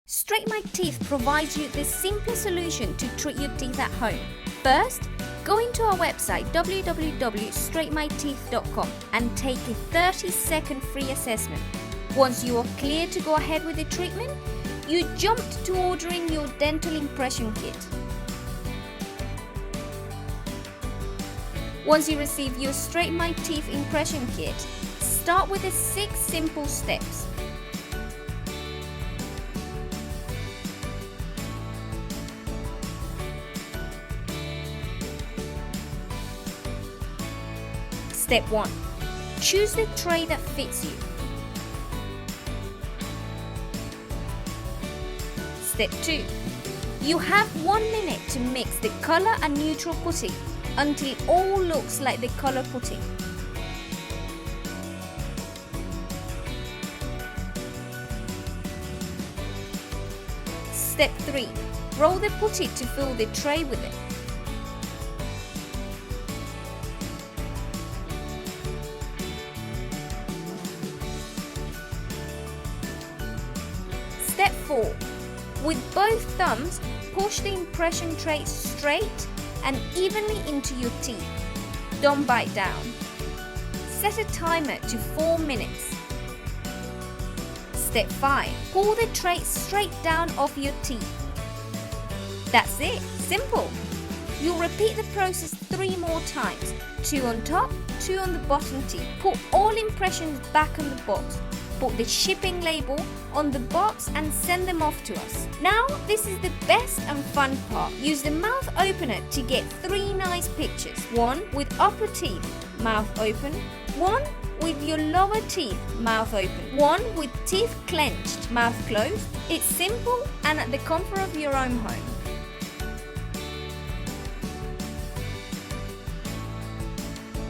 Straight My Teeth provides you the simplest solution to treat your teeth at home. First, go into our website www.straightmyteeth.com and take a 30-second free assessment. Once you are clear to go ahead with the treatment, you jump to ordering your dental impression kit. Once you receive your Straight My Teeth impression kit, start with the 6 simple steps. Step 1. Choose the tray that fits you. Step 2. You have 1 minute to mix the color and neutral putty until all looks like the color putty. Step 3. Roll the putty to fill the tray with it. Step 4. With both thumbs, push the impression tray straight and evenly into your teeth. Don't bite down. Set a timer to 4 minutes. Step 5. Pull the tray straight down off your teeth. That's it. Simple. You'll repeat the process 3 more times. 2 on top, 2 on the bottom teeth. Put all impressions back on the box. Put the shipping label on the box and send them off to us. Now, this is the best and fun part. Use the mouth opener to get 3 nice pictures. 1 with upper teeth, mouth open. 1 with your lower teeth, mouth open. 1 with teeth clenched, mouth closed. It's simple and at the comfort of your own home.